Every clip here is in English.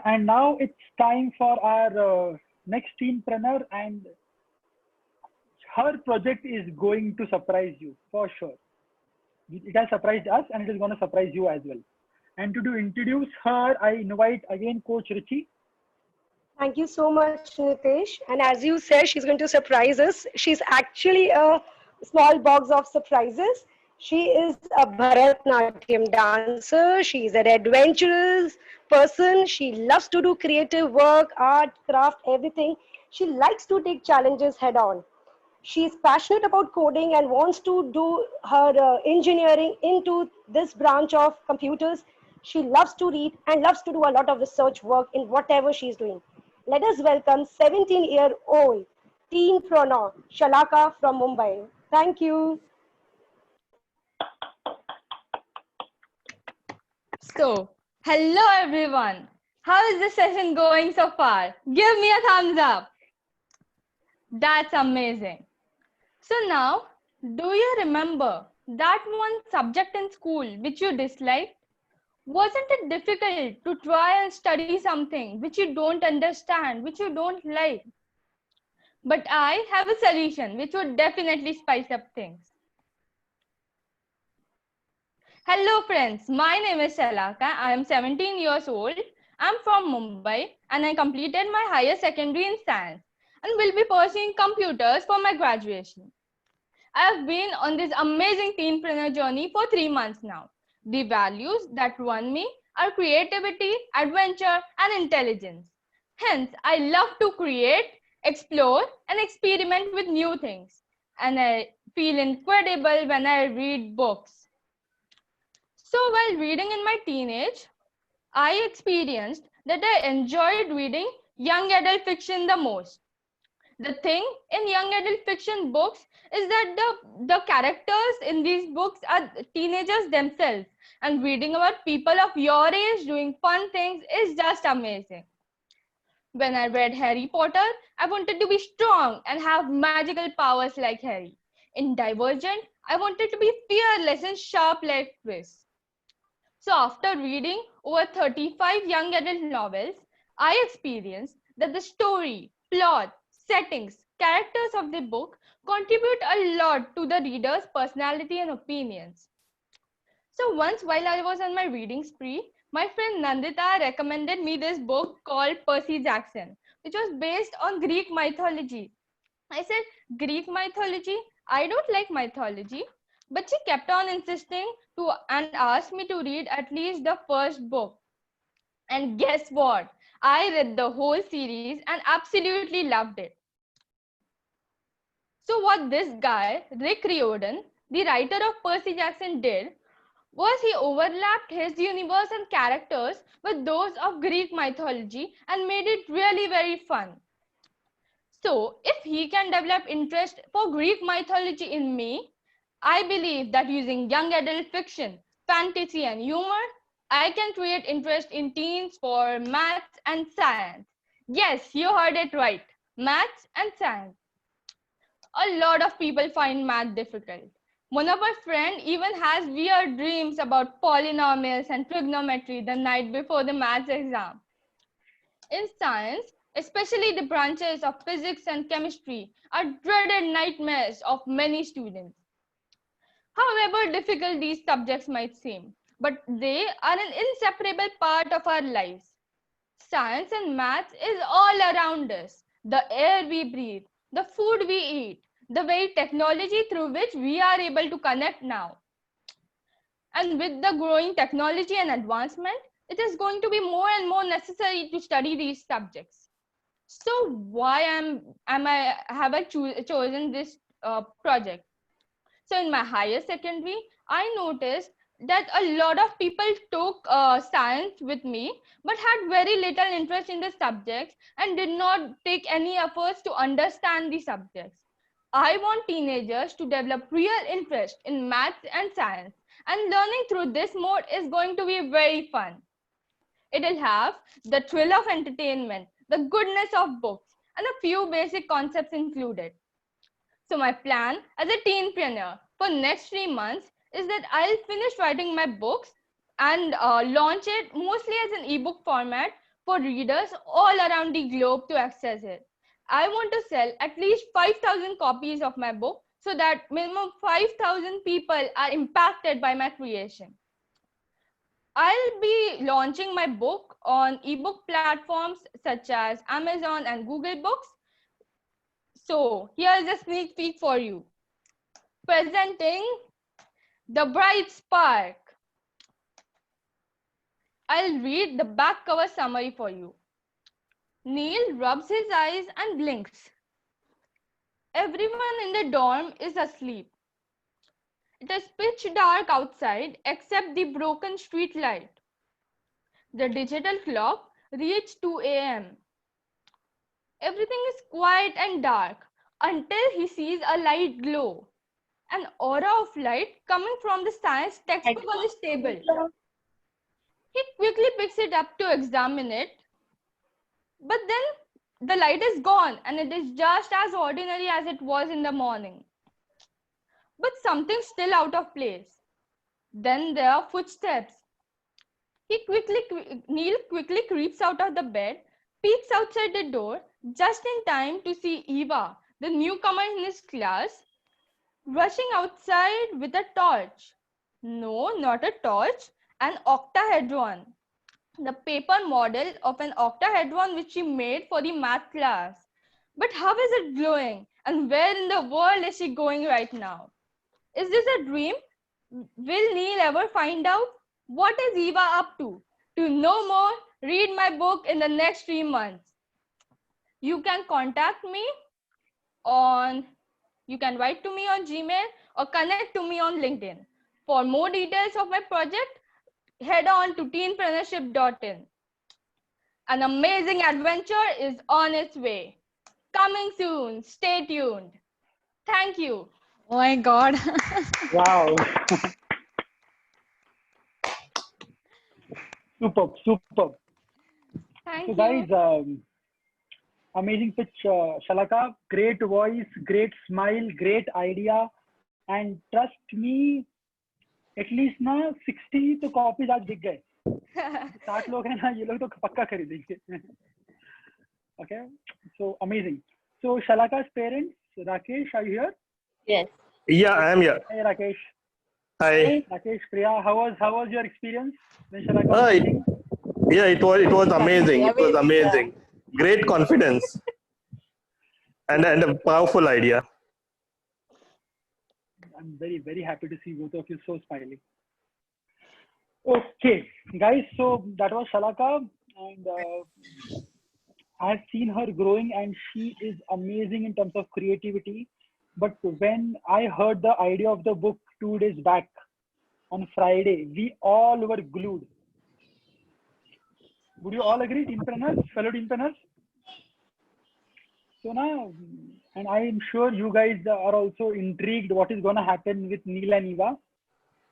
And now it's time for our next teenpreneur, and her project is going to surprise you for sure. It has surprised us, and it is going to surprise you as well. And to introduce her, I invite again Coach Richie. Thank you so much, Nitesh. And as you said, she's going to surprise us. She's actually a small box of surprises. She is a Bharatnatyam dancer. She's an adventurous person. She loves to do creative work, art, craft, everything. She likes to take challenges head on. She's passionate about coding and wants to do her engineering into this branch of computers. She loves to read and loves to do a lot of research work in whatever she's doing. Let us welcome 17-year-old teen preneur Shalaka from Mumbai. Thank you. So, hello everyone. How is the session going so far? Give me a thumbs up. That's amazing. So now, do you remember that one subject in school which you disliked? Wasn't it difficult to try and study something which you don't understand, which you don't like? But I have a solution which would definitely spice up things. Hello friends, my name is Shalaka. I am 17 years old. I'm from Mumbai and I completed my higher secondary in science and will be pursuing computers for my graduation. I have been on this amazing teenpreneur journey for 3 months now. The values that run me are creativity, adventure, and intelligence. Hence, I love to create, explore, and experiment with new things. And I feel incredible when I read books. So while reading in my teenage, I experienced that I enjoyed reading young adult fiction the most. The thing in young adult fiction books is that the characters in these books are teenagers themselves, and reading about people of your age doing fun things is just amazing. When I read Harry Potter, I wanted to be strong and have magical powers like Harry. In Divergent, I wanted to be fearless and sharp like Chris. So after reading over 35 young adult novels, I experienced that the story, plot, settings, characters of the book contribute a lot to the reader's personality and opinions. So once while I was on my reading spree, my friend Nandita recommended me this book called Percy Jackson, which was based on Greek mythology. I said, Greek mythology? I don't like mythology. But she kept on insisting to and asked me to read at least the first book. And guess what? I read the whole series and absolutely loved it. So what this guy, Rick Riordan, the writer of Percy Jackson did was he overlapped his universe and characters with those of Greek mythology and made it really very fun. So if he can develop interest for Greek mythology in me, I believe that using young adult fiction, fantasy and humor, I can create interest in teens for maths and science. Yes, you heard it right. Maths and science. A lot of people find math difficult. One of my friends even has weird dreams about polynomials and trigonometry the night before the maths exam. In science, especially the branches of physics and chemistry, are dreaded nightmares of many students. However difficult these subjects might seem, but they are an inseparable part of our lives. Science and maths is all around us. The air we breathe, the food we eat, the very technology through which we are able to connect now. And with the growing technology and advancement, it is going to be more and more necessary to study these subjects. So why have I chosen this project? So in my higher secondary, I noticed that a lot of people took science with me, but had very little interest in the subjects and did not take any efforts to understand the subjects. I want teenagers to develop real interest in maths and science, and learning through this mode is going to be very fun. It'll have the thrill of entertainment, the goodness of books, and a few basic concepts included. So my plan as a teenpreneur for next 3 months is that I'll finish writing my books and launch it mostly as an ebook format for readers all around the globe to access it. I want to sell at least 5,000 copies of my book so that minimum 5,000 people are impacted by my creation. I'll be launching my book on ebook platforms such as Amazon and Google Books. So here's a sneak peek for you. Presenting The Bright Spark. I'll read the back cover summary for you. Neil rubs his eyes and blinks. Everyone in the dorm is asleep. It is pitch dark outside except the broken street light. The digital clock reads 2 a.m. Everything is quiet and dark until he sees a light glow. An aura of light coming from the science textbook on his table. He quickly picks it up to examine it. But then the light is gone and it is just as ordinary as it was in the morning. But something's still out of place. Then there are footsteps. Neil quickly creeps out of the bed, peeks outside the door, just in time to see Eva, the newcomer in his class, rushing outside with a torch. No, not a torch, an octahedron. The paper model of an octahedron which she made for the math class. But how is it glowing? And where in the world is she going right now? Is this a dream? Will Neil ever find out? What is Eva up to? To know more, read my book in the next 3 months. You can contact me you can write to me on Gmail or connect to me on LinkedIn. For more details of my project, head on to teenpreneurship.in. An amazing adventure is on its way. Coming soon. Stay tuned. Thank you. Oh my God. Wow. Superb, superb. Thank So you. guys, amazing pitch, Shalaka. Great voice, great smile, great idea. And trust me, at least ना 60 तो copies आज बिक गए. 60 लोग हैं ना, ये लोग तो पक्का खरीदेंगे. Okay, so amazing. So Shalaka's parents, Rakesh, are you here? Yes. Yeah, I am here. Hey Rakesh. Hi. Rakesh, Priya, how was your experience when Shalaka was reading? Yeah, it was amazing. It was amazing. Great confidence and a powerful idea. I'm very, very happy to see both of you so smiling. Okay, guys, so that was Shalaka, and I've seen her growing, and she is amazing in terms of creativity. But when I heard the idea of the book 2 days back on Friday, we all were glued. Would you all agree, teenpreneurs, fellow teenpreneurs? So now, and I am sure you guys are also intrigued what is going to happen with Neil and Eva.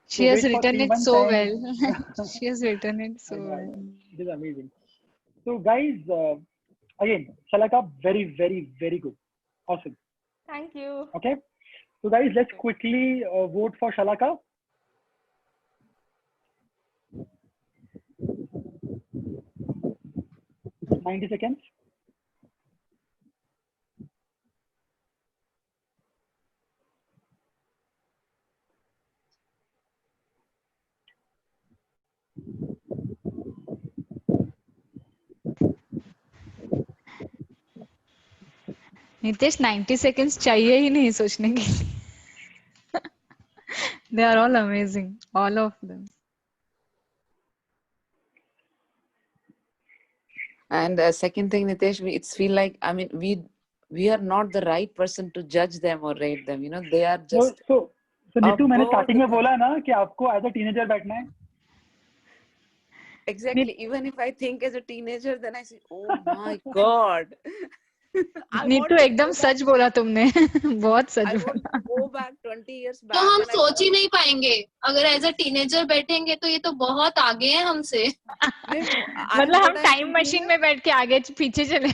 She So has wait for written 3 it months so and- well. She has written it so well. It is amazing. So guys, again, Shalaka, very, very, very good. Awesome. Thank you. Okay. So guys, let's quickly vote for Shalaka. $90 seconds. Nitesh 90 seconds चाहिए ही नहीं सोचने के लिए. They are all amazing, all of them. And second thing, Nitesh, it's feel like, I mean, we are not the right person to judge them or rate them. You know, they are just. So Nitu, मैंने above starting में the- बोला ना कि आपको as a teenager बैठना है. Exactly. Even if I think as a teenager, then I say, oh my God. I want Neetu to एकदम go सच बोला तुमने. बहुत सच I बोला. want to go back 20 years back. तो हम and I सोच ही नहीं पाएंगे अगर एज अ टीनेजर बैठेंगे तो ये तो बहुत आगे हैं हमसे. मतलब हम टाइम मशीन में बैठ के आगे पीछे चले.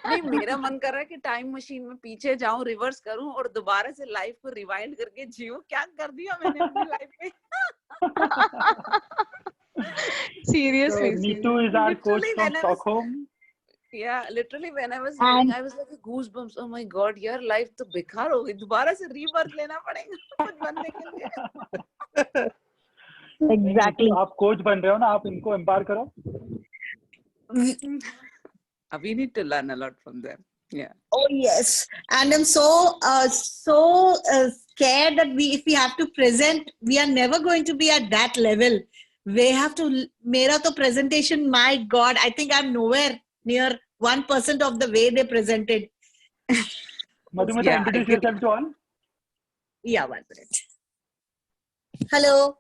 नहीं, मेरा मन कर रहा है कि टाइम मशीन में पीछे जाऊं, रिवर्स करूं और दोबारा से लाइफ को रिवाइंड करके जियो. क्या कर दिया मैंने अपनी लाइफ में. Seriously, So Neetu is our coach Literally, from when I was Stockholm. Yeah, literally when I was hearing, I was like goosebumps. Oh my God, your life तो बेकार हो गई. दोबारा से rebirth लेना पड़ेगा कुछ बनने के लिए. Exactly. आप कोच बन रहे हो ना, आप इनको एम्पावर करो. We need to learn a lot from them. Yeah. Oh yes, and I'm so scared that if we have to present, we are never going to be at that level. We have to. Mera to presentation, my God, I think I'm nowhere near 1% of the way they presented. Madhumita, Yeah, introduce yourself to all. Yeah, 1 minute. Hello.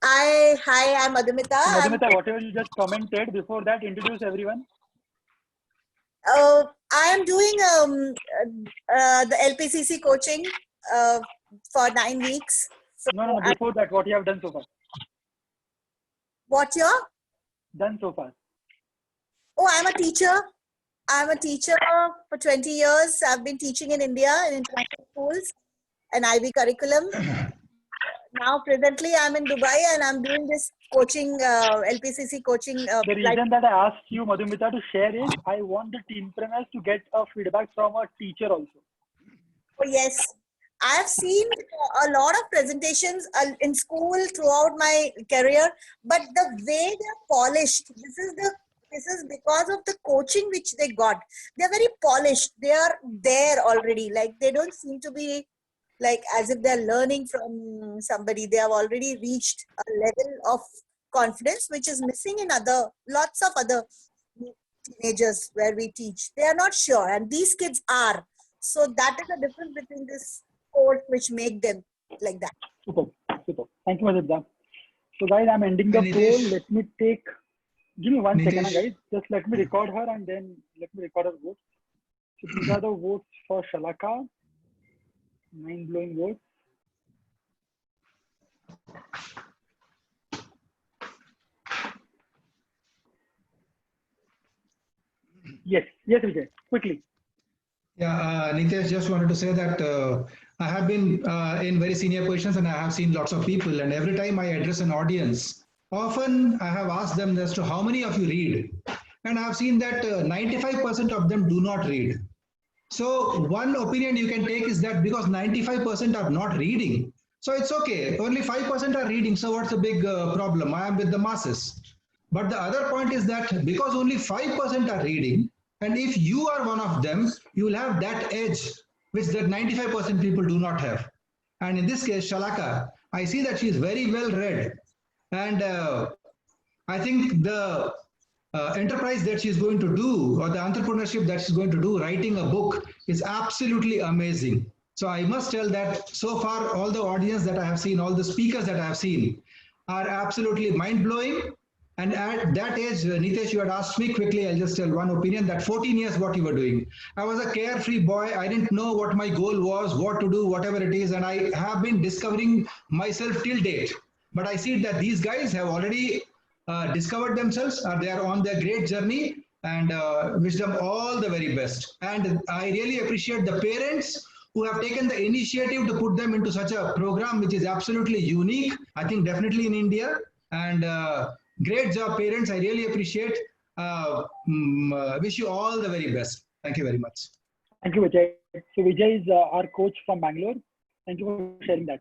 Hi, I'm Madhumita. So Madhumita, whatever you just commented before that, introduce everyone. I am doing the LPCC coaching for 9 weeks. So No, before that, what you have done so far? What you're Done so far. Oh, I'm a teacher. I'm a teacher for 20 years. I've been teaching in India in international schools and IB curriculum. Now, presently, I'm in Dubai and I'm doing this coaching, LPCC coaching. The reason that I asked you, Madhumita, to share is I want the teenpreneurs to get a feedback from a teacher also. Oh, yes. I have seen a lot of presentations in school throughout my career, but the way they're polished, this is because of the coaching which they got. They're very polished. They are there already. Like they don't seem to be like as if they're learning from somebody. They have already reached a level of confidence which is missing in lots of other teenagers where we teach. They are not sure, and these kids are. So that is the difference between this course which make them like that. Super. Thank you, Madhumita. So guys, I'm ending the poll. Let me give me 1 second, guys. Just let me record her and then let me record her votes. So these are the votes for Shalaka. Mind-blowing votes. Yes, Vijay, quickly. Yeah, Nitesh, just wanted to say that I have been in very senior positions and I have seen lots of people, and every time I address an audience, often I have asked them as to how many of you read, and I have seen that 95% of them do not read. So one opinion you can take is that because 95% are not reading, so it's okay, only 5% are reading, so what's the big problem? I am with the masses. But the other point is that because only 5% are reading, and if you are one of them, you will have that edge which that 95% people do not have. And in this case, Shalaka, I see that she is very well read. And I think the enterprise that she's going to do, or the entrepreneurship that she's going to do, writing a book, is absolutely amazing. So I must tell that so far, all the audience that I have seen, all the speakers that I have seen are absolutely mind-blowing. And at that age, Nitesh, you had asked me quickly, I'll just tell one opinion, that 14 years what you were doing. I was a carefree boy. I didn't know what my goal was, what to do, whatever it is. And I have been discovering myself till date. But I see that these guys have already discovered themselves. They are on their great journey, and wish them all the very best. And I really appreciate the parents who have taken the initiative to put them into such a program, which is absolutely unique, I think definitely in India. And great job, parents. I really appreciate. Wish you all the very best. Thank you very much. Thank you, Vijay. So Vijay is our coach from Bangalore. Thank you for sharing that.